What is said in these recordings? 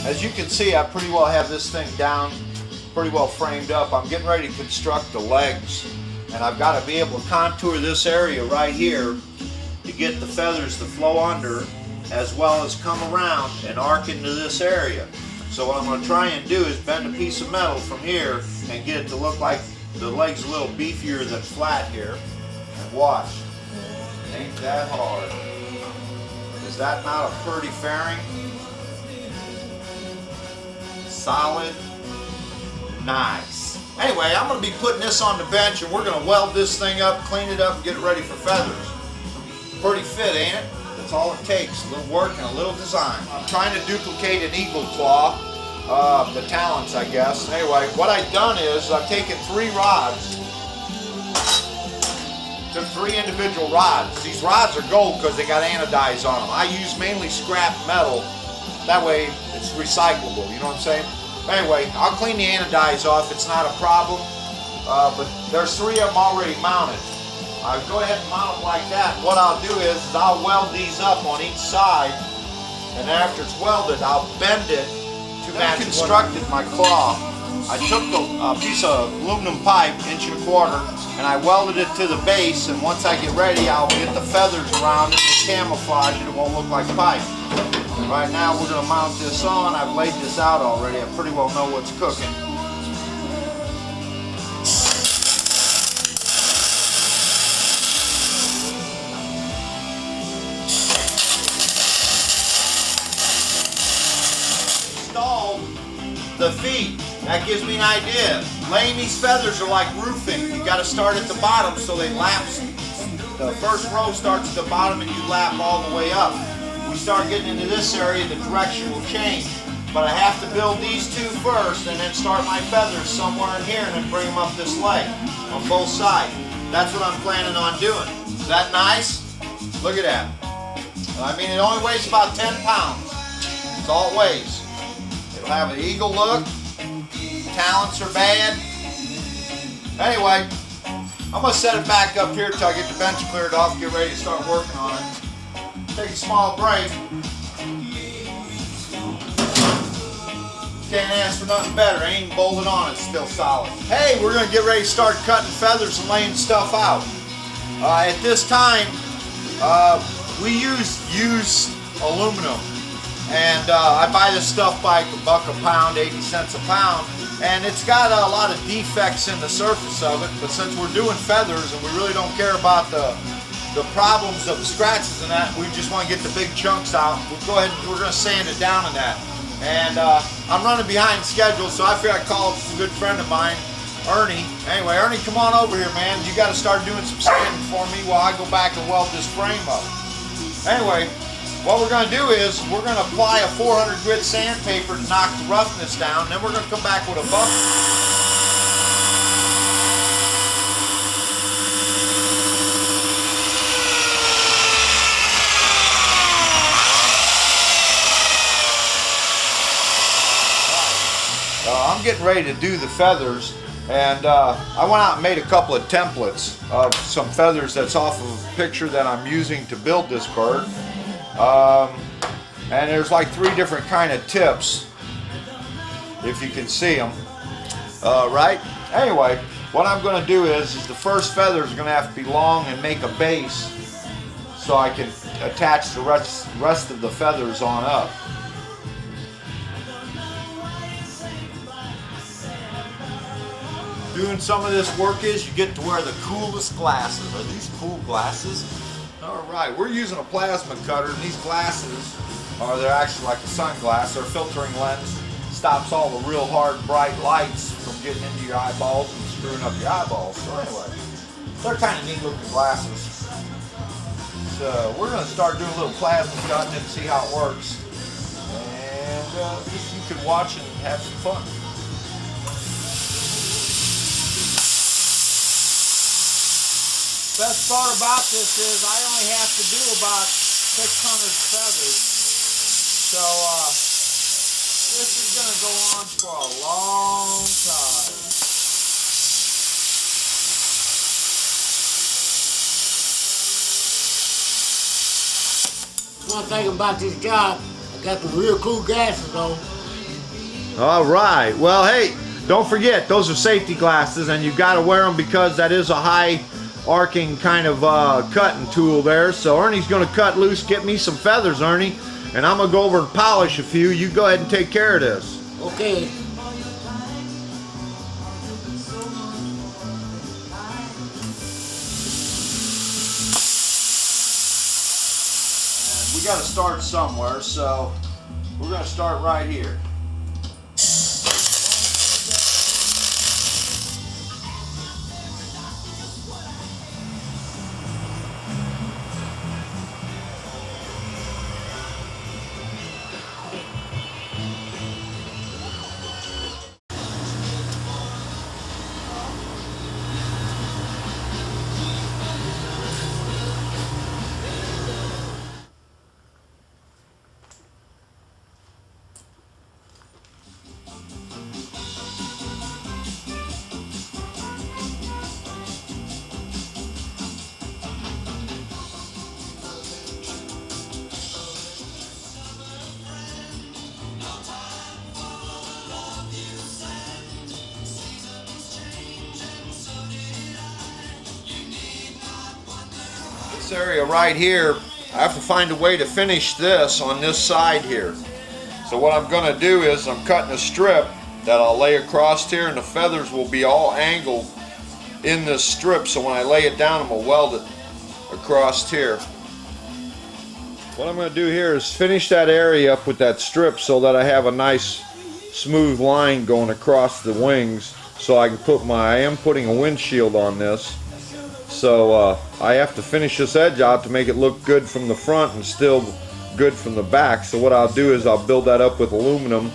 As you can see, I pretty well have this thing down, pretty well framed up. I'm getting ready to construct the legs, and I've got to be able to contour this area right here to get the feathers to flow under, as well as come around and arc into this area. So what I'm going to try and do is bend a piece of metal from here and get it to look like the leg's a little beefier than flat here. And watch. Ain't that hard. Is that not a pretty fairing? Solid. Nice. Anyway, I'm going to be putting this on the bench and we're going to weld this thing up, clean it up, and get it ready for feathers. Pretty fit, ain't it? That's all it takes. A little work and a little design. I'm trying to duplicate an eagle claw. The talons, I guess. Anyway, what I've done is I've taken 3 rods. Took 3 individual rods. These rods are gold because they got anodize on them. I use mainly scrap metal. That way it's recyclable, you know what I'm saying? Anyway, I'll clean the anodize off. It's not a problem. But there's 3 of them already mounted. I'll go ahead and mount them like that. What I'll do is I'll weld these up on each side. And after it's welded, I'll bend it to match. I constructed my claw. I took a piece of aluminum pipe, 1¼ inch, and I welded it to the base, and once I get ready, I'll get the feathers around it and camouflage it. It won't look like pipe. Right now, we're going to mount this on. I've laid this out already. I pretty well know what's cooking. Installed the feet. That gives me an idea. Laying these feathers are like roofing. You got to start at the bottom so they lap. The first row starts at the bottom and you lap all the way up. We start getting into this area, the direction will change. But I have to build these 2 first and then start my feathers somewhere in here and then bring them up this leg on both sides. That's what I'm planning on doing. Is that nice? Look at that. I mean, it only weighs about 10 pounds. That's all it weighs. It'll have an eagle look. Talents are bad. Anyway, I'm going to set it back up here till I get the bench cleared off, get ready to start working on it. Take a small break. Can't ask for nothing better. Ain't even bolted on, it's still solid. Hey, we're going to get ready to start cutting feathers and laying stuff out. At this time, we use used aluminum. And I buy this stuff by $1 a pound, 80 cents a pound. And it's got a lot of defects in the surface of it, but since we're doing feathers and we really don't care about the problems of the scratches and that, we just want to get the big chunks out. We'll go ahead and we're going to sand it down in that. And I'm running behind schedule, so I figured I'd call a good friend of mine, Ernie. Anyway, Ernie, come on over here, man. You got to start doing some sanding for me while I go back and weld this frame up. Anyway, what we're going to do is we're going to apply a 400 grit sandpaper to knock the roughness down. Then we're going to come back with a buff. I'm getting ready to do the feathers, and I went out and made a couple of templates of some feathers that's off of a picture that I'm using to build this bird. And there's like 3 different kind of tips, if you can see them, right? Anyway, what I'm going to do is the first feather is going to have to be long and make a base so I can attach the rest of the feathers on up. Doing some of this work is you get to wear the coolest glasses. Are these cool glasses? Alright, we're using a plasma cutter, and these glasses they're actually like a sunglass. They're a filtering lens. Stops all the real hard bright lights from getting into your eyeballs and screwing up your eyeballs. So anyway, they're kind of neat looking glasses. So we're going to start doing a little plasma cutting and see how it works. And you can watch and have some fun. Best part about this is I only have to do about 600 feathers. So this is going to go on for a long time. One thing about this job, I got some real cool glasses on. All right. Well, hey, don't forget, those are safety glasses, and you got to wear them because that is a high arcing kind of cutting tool there. So Ernie's going to cut loose, get me some feathers, Ernie, and I'm going to go over and polish a few. You go ahead and take care of this. Okay. We got to start somewhere, so we're going to start right here. This area right here, I have to find a way to finish this on this side here. So what I'm going to do is I'm cutting a strip that I'll lay across here, and the feathers will be all angled in this strip, so when I lay it down I'm going to weld it across here. What I'm going to do here is finish that area up with that strip so that I have a nice smooth line going across the wings, so I can put I am putting a windshield on this. So I have to finish this edge out to make it look good from the front and still good from the back. So what I'll do is I'll build that up with aluminum,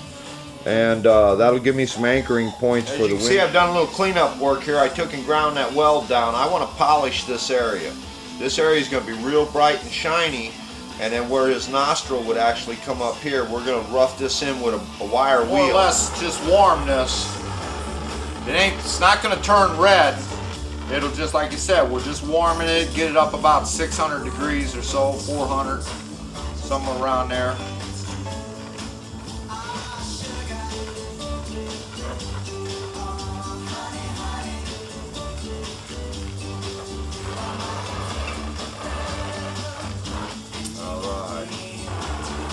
and that'll give me some anchoring points for the wind. See, I've done a little cleanup work here. I took and ground that weld down. I want to polish this area. This area is going to be real bright and shiny, and then where his nostril would actually come up here, we're going to rough this in with a wire wheel. More or less just warm this. It's not going to turn red. It'll just, like you said, we're just warming it, get it up about 600 degrees or so, 400, somewhere around there. Alright,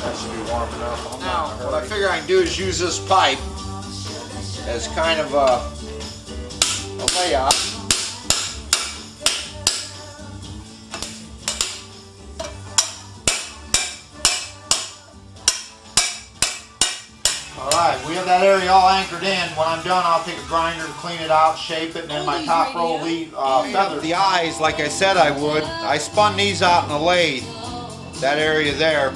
that should be warm enough. Now, what I figure I can do is use this pipe as kind of a layout. Alright, we have that area all anchored in. When I'm done, I'll take a grinder to clean it out, shape it, and then my top row will leave feathers. The eyes, like I said I would, I spun these out in a lathe, that area there,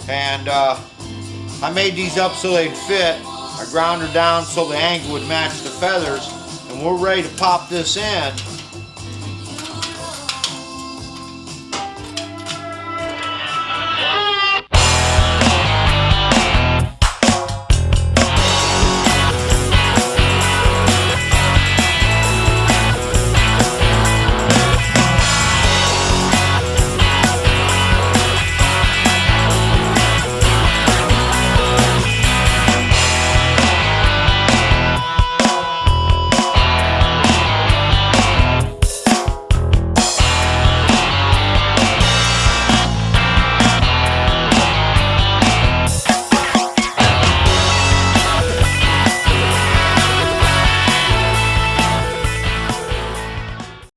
and I made these up so they'd fit. I ground her down so the angle would match the feathers, and we're ready to pop this in.